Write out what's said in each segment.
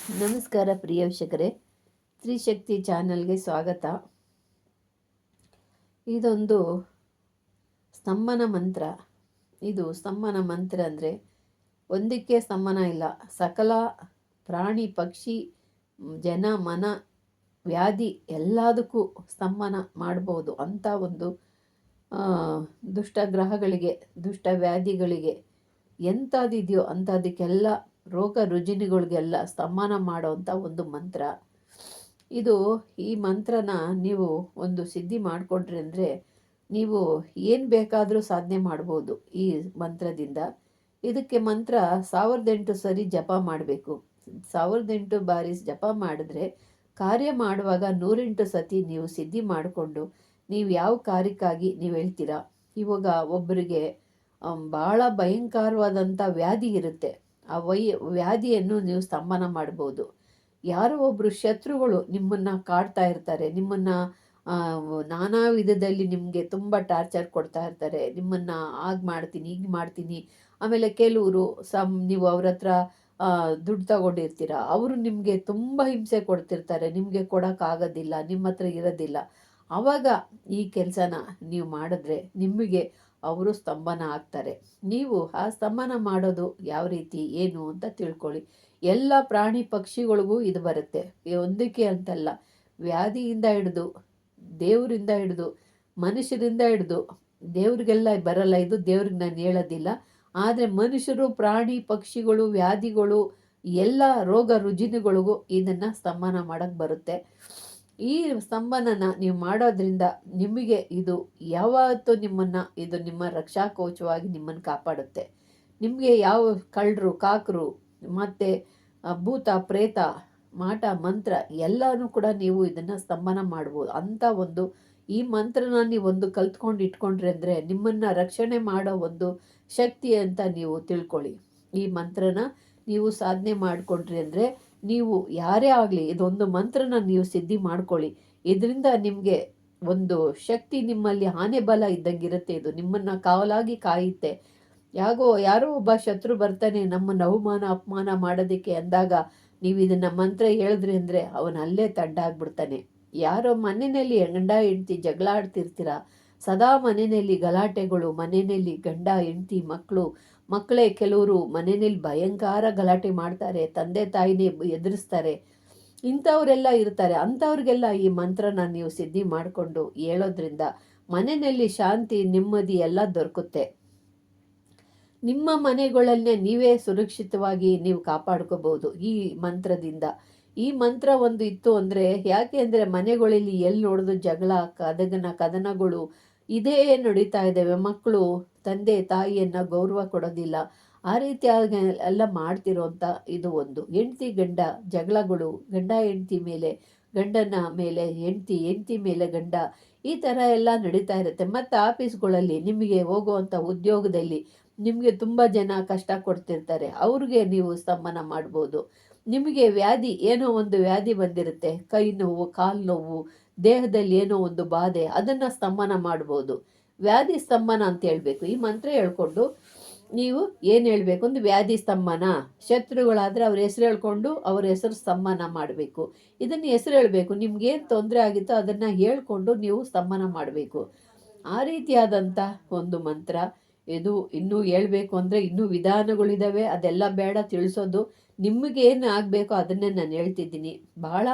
ನಮಸ್ಕಾರ ಪ್ರಿಯ ವೀಕ್ಷಕರೇ, ತ್ರಿಶಕ್ತಿ ಚಾನಲ್ಗೆ ಸ್ವಾಗತ. ಇದೊಂದು ಸ್ತಂಭನ ಮಂತ್ರ. ಇದು ಸ್ತಂಭನ ಮಂತ್ರ ಅಂದರೆ ಒಂದಕ್ಕೆ ಸ್ತಂಭನ ಇಲ್ಲ, ಸಕಲ ಪ್ರಾಣಿ ಪಕ್ಷಿ ಜನ ಮನ ವ್ಯಾಧಿ ಎಲ್ಲದಕ್ಕೂ ಸ್ತಂಭನ ಮಾಡ್ಬೋದು ಅಂಥ ಒಂದು ದುಷ್ಟ ಗ್ರಹಗಳಿಗೆ, ದುಷ್ಟ ವ್ಯಾಧಿಗಳಿಗೆ ಎಂಥದಿದೆಯೋ ಅಂಥದಕ್ಕೆಲ್ಲ, ರೋಗ ರುಜಿನಗಳಿಗೆಲ್ಲ ಸ್ತಂಭನ ಮಾಡೋವಂಥ ಒಂದು ಮಂತ್ರ ಇದು. ಈ ಮಂತ್ರನ ನೀವು ಒಂದು ಸಿದ್ಧಿ ಮಾಡಿಕೊಂಡ್ರಿ ಅಂದರೆ ನೀವು ಏನು ಬೇಕಾದರೂ ಸಾಧನೆ ಮಾಡ್ಬೋದು ಈ ಮಂತ್ರದಿಂದ. ಇದಕ್ಕೆ ಮಂತ್ರ 1008 ಸರಿ ಜಪ ಮಾಡಬೇಕು. 1008 ಬಾರಿ ಜಪ ಮಾಡಿದ್ರೆ ಕಾರ್ಯ ಮಾಡುವಾಗ 108 ಸತಿ ನೀವು ಸಿದ್ಧಿ ಮಾಡಿಕೊಂಡು ನೀವು ಯಾವ ಕಾರ್ಯಕ್ಕಾಗಿ ನೀವು ಹೇಳ್ತೀರಾ. ಇವಾಗ ಒಬ್ಬರಿಗೆ ಭಾಳ ಭಯಂಕರವಾದಂಥ ವ್ಯಾಧಿ ಇರುತ್ತೆ. ಆ ವ್ಯಾಧಿಯನ್ನು ನೀವು ಸ್ತಂಭನ ಮಾಡ್ಬೋದು. ಯಾರೋ ಒಬ್ಬರು ಶತ್ರುಗಳು ನಿಮ್ಮನ್ನು ಕಾಡ್ತಾ ಇರ್ತಾರೆ, ನಿಮ್ಮನ್ನು ನಾನಾ ವಿಧದಲ್ಲಿ ನಿಮಗೆ ತುಂಬ ಟಾರ್ಚರ್ ಕೊಡ್ತಾ ಇರ್ತಾರೆ. ನಿಮ್ಮನ್ನು ಆಗ ಮಾಡ್ತೀನಿ, ಈಗ ಮಾಡ್ತೀನಿ. ಆಮೇಲೆ ಕೆಲವರು ನೀವು ಅವ್ರ ಹತ್ರ ದುಡ್ಡು ತಗೊಂಡಿರ್ತೀರ, ಅವರು ನಿಮಗೆ ತುಂಬ ಹಿಂಸೆ ಕೊಡ್ತಿರ್ತಾರೆ, ನಿಮಗೆ ಕೊಡೋಕ್ಕಾಗೋದಿಲ್ಲ, ನಿಮ್ಮ ಹತ್ರ ಇರೋದಿಲ್ಲ. ಆವಾಗ ಈ ಕೆಲಸನ ನೀವು ಮಾಡಿದ್ರೆ ನಿಮಗೆ ಅವರು ಸ್ತಂಭನ ಆಗ್ತಾರೆ. ನೀವು ಆ ಸ್ತಂಭನ ಮಾಡೋದು ಯಾವ ರೀತಿ ಏನು ಅಂತ ತಿಳ್ಕೊಳ್ಳಿ. ಎಲ್ಲ ಪ್ರಾಣಿ ಪಕ್ಷಿಗಳಿಗೂ ಇದು ಬರುತ್ತೆ, ಒಂದಕ್ಕೆ ಅಂತಲ್ಲ. ವ್ಯಾಧಿಯಿಂದ ಹಿಡಿದು, ದೇವರಿಂದ ಹಿಡಿದು, ಮನುಷ್ಯರಿಂದ ಹಿಡಿದು, ದೇವ್ರಿಗೆಲ್ಲ ಬರಲ್ಲ ಇದು, ದೇವ್ರಿಗೆ ನಾನು ಹೇಳೋದಿಲ್ಲ. ಆದರೆ ಮನುಷ್ಯರು, ಪ್ರಾಣಿ ಪಕ್ಷಿಗಳು, ವ್ಯಾಧಿಗಳು, ಎಲ್ಲ ರೋಗ ರುಜಿನಗಳಿಗೂ ಇದನ್ನು ಸ್ತಂಭನ ಮಾಡೋಕ್ಕೆ ಬರುತ್ತೆ. ಈ ಸ್ತಂಭನನ ನೀವು ಮಾಡೋದ್ರಿಂದ ನಿಮಗೆ ಇದು ಯಾವತ್ತೂ ಇದು ನಿಮ್ಮ ರಕ್ಷಾ ಕವಚವಾಗಿ ನಿಮ್ಮನ್ನು ಕಾಪಾಡುತ್ತೆ. ನಿಮಗೆ ಯಾವ ಕಳ್ಳರು, ಕಾಕರು ಮತ್ತು ಭೂತ ಪ್ರೇತ ಮಾಟ ಮಂತ್ರ ಎಲ್ಲನೂ ಕೂಡ ನೀವು ಇದನ್ನು ಸ್ತಂಭನ ಮಾಡ್ಬೋದು. ಅಂಥ ಒಂದು ಈ ಮಂತ್ರನ ನೀವೊಂದು ಕಲ್ತ್ಕೊಂಡು ಇಟ್ಕೊಂಡ್ರಿ ಅಂದರೆ ನಿಮ್ಮನ್ನು ರಕ್ಷಣೆ ಮಾಡೋ ಒಂದು ಶಕ್ತಿ ಅಂತ ನೀವು ತಿಳ್ಕೊಳ್ಳಿ. ಈ ಮಂತ್ರನ ನೀವು ಸಾಧನೆ ಮಾಡಿಕೊಂಡ್ರಿ ಅಂದರೆ ನೀವು ಯಾರೇ ಆಗಲಿ ಇದೊಂದು ಮಂತ್ರನ ನೀವು ಸಿದ್ಧಿ ಮಾಡ್ಕೊಳ್ಳಿ. ಇದರಿಂದ ನಿಮಗೆ ಒಂದು ಶಕ್ತಿ, ನಿಮ್ಮಲ್ಲಿ ಆನೆ ಬಲ ಇದ್ದಂಗಿರುತ್ತೆ. ಇದು ನಿಮ್ಮನ್ನು ಕಾವಲಾಗಿ ಕಾಯುತ್ತೆ. ಯಾರೋ ಒಬ್ಬ ಶತ್ರು ಬರ್ತಾನೆ ನಮ್ಮನ್ನು ಅವಮಾನ ಅಪಮಾನ ಮಾಡೋದಕ್ಕೆ ಅಂದಾಗ ನೀವು ಇದನ್ನು ಮಂತ್ರ ಹೇಳಿದ್ರಿ ಅಂದರೆ ಅವನು ಅಲ್ಲೇ ತಡ್ಡಾಗ್ಬಿಡ್ತಾನೆ. ಯಾರೋ ಮನೆಯಲ್ಲಿ ಗಂಡ ಹೆಂಡ್ತಿ ಜಗಳ ಆಡ್ತಿರ್ತೀರ, ಸದಾ ಮನೆಯಲ್ಲಿ ಗಲಾಟೆಗಳು, ಮನೆಯಲ್ಲಿ ಗಂಡ ಹೆಂಡ್ತಿ ಮಕ್ಕಳೇ ಕೆಲವರು ಮನೆಯಲ್ಲಿ ಭಯಂಕರ ಗಲಾಟೆ ಮಾಡ್ತಾರೆ, ತಂದೆ ತಾಯಿನೇ ಎದುರಿಸ್ತಾರೆ, ಇಂಥವರೆಲ್ಲ ಇರ್ತಾರೆ. ಅಂಥವ್ರಿಗೆಲ್ಲ ಈ ಮಂತ್ರನ ನೀವು ಸಿದ್ಧಿ ಮಾಡಿಕೊಂಡು ಹೇಳೋದ್ರಿಂದ ಮನೆಯಲ್ಲಿ ಶಾಂತಿ, ನೆಮ್ಮದಿ ಎಲ್ಲ ದೊರಕುತ್ತೆ. ನಿಮ್ಮ ಮನೆಗಳನ್ನೇ ನೀವೇ ಸುರಕ್ಷಿತವಾಗಿ ನೀವು ಕಾಪಾಡ್ಕೋಬಹುದು ಈ ಮಂತ್ರದಿಂದ. ಈ ಮಂತ್ರ ಒಂದು ಇತ್ತು ಅಂದರೆ, ಯಾಕೆ ಅಂದರೆ ಮನೆಗಳಲ್ಲಿ ಎಲ್ಲಿ ನೋಡಿದ್ರು ಜಗಳ, ಕದನಗಳು ಇದೇ ನಡೀತಾ ಇದ್ದಾವೆ. ಮಕ್ಕಳು ತಂದೆ ತಾಯಿಯನ್ನು ಗೌರವ ಕೊಡೋದಿಲ್ಲ, ಆ ರೀತಿಯಾಗಿ ಎಲ್ಲ ಮಾಡ್ತಿರೋಂಥ ಇದು ಒಂದು. ಹೆಂಡ್ತಿ ಗಂಡ ಜಗಳಗಳು, ಗಂಡ ಹೆಂಡ್ತಿ ಮೇಲೆ, ಗಂಡನ ಮೇಲೆ ಹೆಂಡ್ತಿ, ಹೆಂಡ್ತಿ ಮೇಲೆ ಗಂಡ, ಈ ಥರ ಎಲ್ಲ ನಡೀತಾ ಇರುತ್ತೆ. ಮತ್ತು ಆಫೀಸ್ಗಳಲ್ಲಿ ನಿಮಗೆ ಹೋಗುವಂಥ ಉದ್ಯೋಗದಲ್ಲಿ ನಿಮಗೆ ತುಂಬ ಜನ ಕಷ್ಟ ಕೊಡ್ತಿರ್ತಾರೆ, ಅವ್ರಿಗೆ ನೀವು ಸ್ತಂಭನ ಮಾಡ್ಬೋದು. ನಿಮಗೆ ವ್ಯಾಧಿ, ಏನೋ ಒಂದು ವ್ಯಾಧಿ ಬಂದಿರುತ್ತೆ, ಕೈ ನೋವು, ಕಾಲು ನೋವು, ದೇಹದಲ್ಲಿ ಏನೋ ಒಂದು ಬಾಧೆ, ಅದನ್ನು ಸ್ತಂಭನ ಮಾಡ್ಬೋದು. ವ್ಯಾಧಿ ಸ್ತಂಭನ ಅಂತ ಹೇಳ್ಬೇಕು. ಈ ಮಂತ್ರ ಹೇಳ್ಕೊಂಡು ನೀವು ಏನು ಹೇಳಬೇಕು, ಒಂದು ವ್ಯಾಧಿ ಸ್ತಂಭನ. ಶತ್ರುಗಳಾದರೆ ಅವ್ರ ಹೆಸರು ಹೇಳ್ಕೊಂಡು ಅವ್ರ ಹೆಸರು ಸ್ತಂಭನ ಮಾಡಬೇಕು. ಇದನ್ನು ಹೆಸರು ಹೇಳಬೇಕು. ನಿಮ್ಗೇನು ತೊಂದರೆ ಆಗಿತ್ತೋ ಅದನ್ನು ಹೇಳ್ಕೊಂಡು ನೀವು ಸ್ತಂಭನ ಮಾಡಬೇಕು. ಆ ರೀತಿಯಾದಂಥ ಒಂದು ಮಂತ್ರ ಇದು. ಇನ್ನೂ ಹೇಳ್ಬೇಕು ಅಂದರೆ ಇನ್ನೂ ವಿಧಾನಗಳಿದ್ದಾವೆ, ಅದೆಲ್ಲ ಬೇಡ ತಿಳಿಸೋದು. ನಿಮಗೇನು ಆಗಬೇಕೋ ಅದನ್ನೇ ನಾನು ಹೇಳ್ತಿದ್ದೀನಿ. ಭಾಳ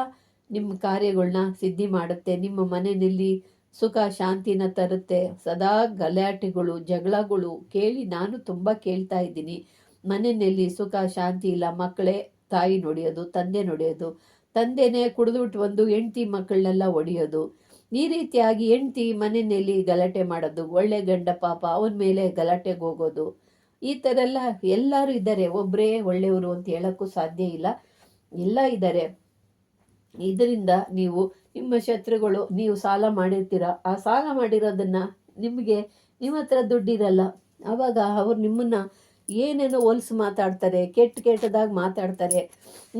ನಿಮ್ಮ ಕಾರ್ಯಗಳನ್ನ ಸಿದ್ಧಿ ಮಾಡುತ್ತೆ, ನಿಮ್ಮ ಮನೆಯಲ್ಲಿ ಸುಖ ಶಾಂತಿನ ತರುತ್ತೆ. ಸದಾ ಗಲಾಟೆಗಳು, ಜಗಳಗಳು ಕೇಳಿ ನಾನು ತುಂಬ ಕೇಳ್ತಾ ಇದ್ದೀನಿ. ಮನೆಯಲ್ಲಿ ಸುಖ ಶಾಂತಿ ಇಲ್ಲ, ಮಕ್ಕಳೇ ತಾಯಿ ನೋಡಿಯೋದು, ತಂದೆ ನೋಡಿಯೋದು, ತಂದೆನೇ ಕುಡಿದ್ಬಿಟ್ಟು ಒಂದು ಹೆಂಡ್ತಿ ಮಕ್ಕಳನ್ನೆಲ್ಲ ಹೊಡೆಯೋದು, ಈ ರೀತಿಯಾಗಿ ಹೆಂಡ್ತಿ ಮನೆಯಲ್ಲಿ ಗಲಾಟೆ ಮಾಡೋದು, ಒಳ್ಳೆ ಗಂಡ ಪಾಪ ಅವನ ಮೇಲೆ ಗಲಾಟೆಗೆ ಹೋಗೋದು, ಈ ಥರ ಎಲ್ಲರೂ ಇದ್ದಾರೆ. ಒಬ್ಬರೇ ಒಳ್ಳೆಯವರು ಅಂತ ಹೇಳೋಕ್ಕೂ ಸಾಧ್ಯ ಇಲ್ಲ, ಎಲ್ಲ ಇದ್ದಾರೆ. ಇದರಿಂದ ನೀವು ನಿಮ್ಮ ಶತ್ರುಗಳು, ನೀವು ಸಾಲ ಮಾಡಿರ್ತೀರ, ಆ ಸಾಲ ಮಾಡಿರೋದನ್ನು ನಿಮ್ಮ ಹತ್ರ ದುಡ್ಡಿರಲ್ಲ, ಆವಾಗ ಅವ್ರು ನಿಮ್ಮನ್ನು ಏನೇನೋ ಹೊಲ್ಸು ಮಾತಾಡ್ತಾರೆ, ಕೆಟ್ಟದಾಗಿ ಮಾತಾಡ್ತಾರೆ.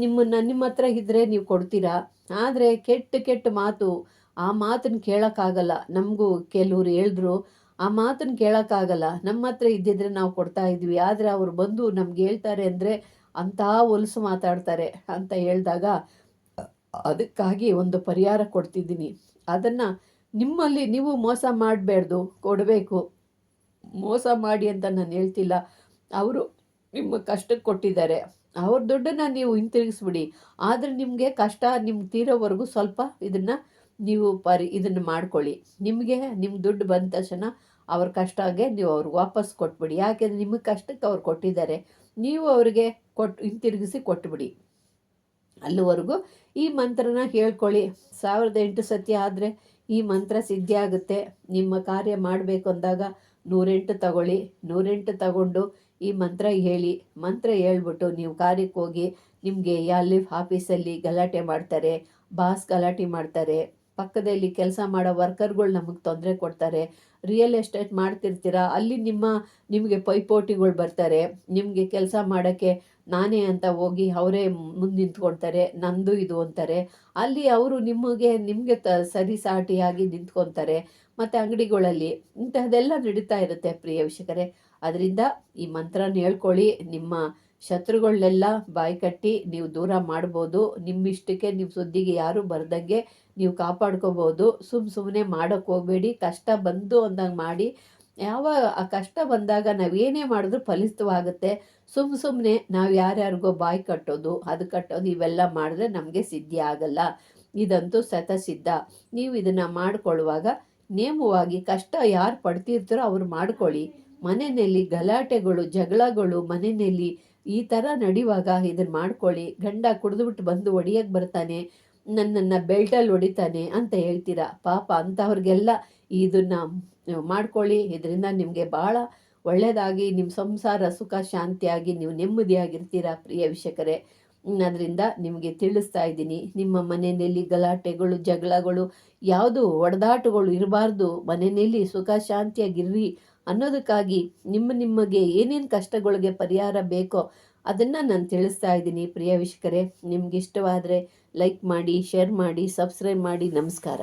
ನಿಮ್ಮ ಹತ್ರ ಇದ್ದರೆ ನೀವು ಕೊಡ್ತೀರಾ, ಆದರೆ ಕೆಟ್ಟ ಮಾತು, ಆ ಮಾತನ್ನು ಕೇಳೋಕ್ಕಾಗಲ್ಲ. ನಮಗೂ ಕೆಲವ್ರು ಹೇಳಿದ್ರು, ಆ ಮಾತನ್ನು ಕೇಳೋಕ್ಕಾಗಲ್ಲ, ನಮ್ಮ ಹತ್ರ ಇದ್ದಿದ್ರೆ ನಾವು ಕೊಡ್ತಾ ಇದ್ವಿ, ಆದರೆ ಅವ್ರು ಬಂದು ನಮ್ಗೆ ಹೇಳ್ತಾರೆ ಅಂದರೆ ಅಂಥ ಹೊಲಸು ಮಾತಾಡ್ತಾರೆ ಅಂತ ಹೇಳಿದಾಗ ಅದಕ್ಕಾಗಿ ಒಂದು ಪರಿಹಾರ ಕೊಡ್ತಿದ್ದೀನಿ. ಅದನ್ನು ನಿಮ್ಮಲ್ಲಿ ನೀವು ಮೋಸ ಮಾಡಬೇಡ್ದು, ಕೊಡಬೇಕು. ಮೋಸ ಮಾಡಿ ಅಂತ ನಾನು ಹೇಳ್ತಿಲ್ಲ. ಅವರು ನಿಮ್ಮ ಕಷ್ಟಕ್ಕೆ ಕೊಟ್ಟಿದ್ದಾರೆ, ಅವ್ರ ದುಡ್ಡನ್ನು ನೀವು ಹಿಂತಿರುಗಿಸ್ಬಿಡಿ. ಆದರೆ ನಿಮಗೆ ಕಷ್ಟ ನಿಮ್ಗೆ ತೀರೋವರೆಗೂ ಸ್ವಲ್ಪ ಇದನ್ನು ನೀವು ಇದನ್ನು ಮಾಡ್ಕೊಳ್ಳಿ. ನಿಮಗೆ ನಿಮ್ಮ ದುಡ್ಡು ಬಂದ ತಕ್ಷಣ ಅವ್ರ ಕಷ್ಟಗೆ ನೀವು ಅವ್ರಿಗೆ ವಾಪಸ್ ಕೊಟ್ಬಿಡಿ. ಯಾಕೆಂದರೆ ನಿಮಗೆ ಕಷ್ಟಕ್ಕೆ ಅವ್ರು ಕೊಟ್ಟಿದ್ದಾರೆ, ನೀವು ಅವ್ರಿಗೆ ಹಿಂತಿರುಗಿಸಿ ಕೊಟ್ಬಿಡಿ. ಅಲ್ಲಿವರೆಗೂ ಈ ಮಂತ್ರನ ಹೇಳ್ಕೊಳ್ಳಿ. 1008 ಸತಿ ಆದರೆ ಈ ಮಂತ್ರ ಸಿದ್ಧಿ ಆಗುತ್ತೆ. ನಿಮ್ಮ ಕಾರ್ಯ ಮಾಡಬೇಕು ಅಂದಾಗ 108 ತಗೊಳ್ಳಿ. 108 ತಗೊಂಡು ಈ ಮಂತ್ರ ಹೇಳಿ. ಮಂತ್ರ ಹೇಳ್ಬಿಟ್ಟು ನೀವು ಕಾರ್ಯಕ್ಕೆ ಹೋಗಿ. ನಿಮಗೆ ಅಲ್ಲಿ ಆಫೀಸಲ್ಲಿ ಗಲಾಟೆ ಮಾಡ್ತಾರೆ, ಬಾಸ್ ಗಲಾಟೆ ಮಾಡ್ತಾರೆ, ಪಕ್ಕದಲ್ಲಿ ಕೆಲಸ ಮಾಡೋ ವರ್ಕರ್ಗಳು ನಮಗೆ ತೊಂದರೆ ಕೊಡ್ತಾರೆ, ರಿಯಲ್ ಎಸ್ಟೇಟ್ ಮಾಡ್ತಿರ್ತೀರ ಅಲ್ಲಿ ನಿಮಗೆ ಪೈಪೋಟಿಗಳು ಬರ್ತಾರೆ. ನಿಮಗೆ ಕೆಲಸ ಮಾಡೋಕ್ಕೆ ನಾನೇ ಅಂತ ಹೋಗಿ ಅವರೇ ಮುಂದೆ ನಿಂತ್ಕೊಳ್ತಾರೆ, ನಂದು ಇದು ಅಂತಾರೆ. ಅಲ್ಲಿ ಅವರು ನಿಮಗೆ ಸರಿ ಸಾಟಿಯಾಗಿ ನಿಂತ್ಕೊತಾರೆ. ಮತ್ತು ಅಂಗಡಿಗಳಲ್ಲಿ ಇಂತಹದೆಲ್ಲ ನಡೀತಾ ಇರುತ್ತೆ ಪ್ರಿಯ ವೀಕ್ಷಕರೇ. ಅದರಿಂದ ಈ ಮಂತ್ರನ ಹೇಳ್ಕೊಳ್ಳಿ. ನಿಮ್ಮ ಶತ್ರುಗಳನ್ನೆಲ್ಲ ಬಾಯಿ ಕಟ್ಟಿ ನೀವು ದೂರ ಮಾಡ್ಬೋದು. ನಿಮ್ಮಿಷ್ಟಕ್ಕೆ ನಿಮ್ಮ ಸುದ್ದಿಗೆ ಯಾರೂ ಬರ್ದಂಗೆ ನೀವು ಕಾಪಾಡ್ಕೋಬೋದು. ಸುಮ್ಮನೆ ಮಾಡೋಕ್ಕೆ ಹೋಗಬೇಡಿ. ಕಷ್ಟ ಬಂದು ಅಂದಂಗೆ ಮಾಡಿ. ಆ ಕಷ್ಟ ಬಂದಾಗ ನಾವೇನೇ ಮಾಡಿದ್ರೂ ಫಲಿತವಾಗುತ್ತೆ. ಸುಮ್ಮನೆ ನಾವು ಯಾರ್ಯಾರಿಗೋ ಬಾಯಿ ಕಟ್ಟೋದು, ಅದು ಕಟ್ಟೋದು ಇವೆಲ್ಲ ಮಾಡಿದ್ರೆ ನಮಗೆ ಸಿದ್ಧಿ ಆಗಲ್ಲ. ಇದಂತೂ ಸಿದ್ಧ. ನೀವು ಇದನ್ನು ಮಾಡ್ಕೊಳ್ಳುವಾಗ ನೇಮವಾಗಿ ಕಷ್ಟ ಯಾರು ಪಡ್ತಿರ್ತಾರೋ ಅವ್ರು ಮಾಡ್ಕೊಳ್ಳಿ. ಮನೆಯಲ್ಲಿ ಗಲಾಟೆಗಳು, ಜಗಳಗಳು ಮನೆಯಲ್ಲಿ ಈ ಥರ ನಡೆಯುವಾಗ ಇದನ್ನು ಮಾಡ್ಕೊಳ್ಳಿ. ಗಂಡ ಕುಡಿದ್ಬಿಟ್ಟು ಬಂದು ಹೊಡಿಯೋಕ್ಕೆ ಬರ್ತಾನೆ, ನನ್ನನ್ನು ಬೆಲ್ಟಲ್ಲಿ ಹೊಡಿತಾನೆ ಅಂತ ಹೇಳ್ತೀರಾ. ಪಾಪ ಅಂಥವ್ರಿಗೆಲ್ಲ ಇದನ್ನು ಮಾಡ್ಕೊಳ್ಳಿ. ಇದರಿಂದ ನಿಮಗೆ ಭಾಳ ಒಳ್ಳೆಯದಾಗಿ ನಿಮ್ಮ ಸಂಸಾರ ಸುಖ ಶಾಂತಿಯಾಗಿ ನೀವು ನೆಮ್ಮದಿಯಾಗಿರ್ತೀರ ಪ್ರಿಯ ವೀಕ್ಷಕರೇ. ಅದರಿಂದ ನಿಮಗೆ ತಿಳಿಸ್ತಾ ಇದ್ದೀನಿ, ನಿಮ್ಮ ಮನೆಯಲ್ಲಿ ಗಲಾಟೆಗಳು, ಜಗಳಗಳು, ಯಾವುದು ಒಡೆದಾಟಗಳು ಇರಬಾರ್ದು. ಮನೆಯಲ್ಲಿ ಸುಖ ಶಾಂತಿಯಾಗಿರ್ರಿ ಅನ್ನೋದಕ್ಕಾಗಿ ನಿಮಗೆ ಏನೇನು ಕಷ್ಟಗಳಿಗೆ ಪರಿಹಾರ ಬೇಕೋ ಅದನ್ನು ನಾನು ತಿಳಿಸ್ತಾ ಇದ್ದೀನಿ ಪ್ರಿಯ ವೀಕ್ಷಕರೇ. ನಿಮ್ಗೆ ಇಷ್ಟವಾದರೆ ಲೈಕ್ ಮಾಡಿ, ಶೇರ್ ಮಾಡಿ, ಸಬ್ಸ್ಕ್ರೈಬ್ ಮಾಡಿ. ನಮಸ್ಕಾರ.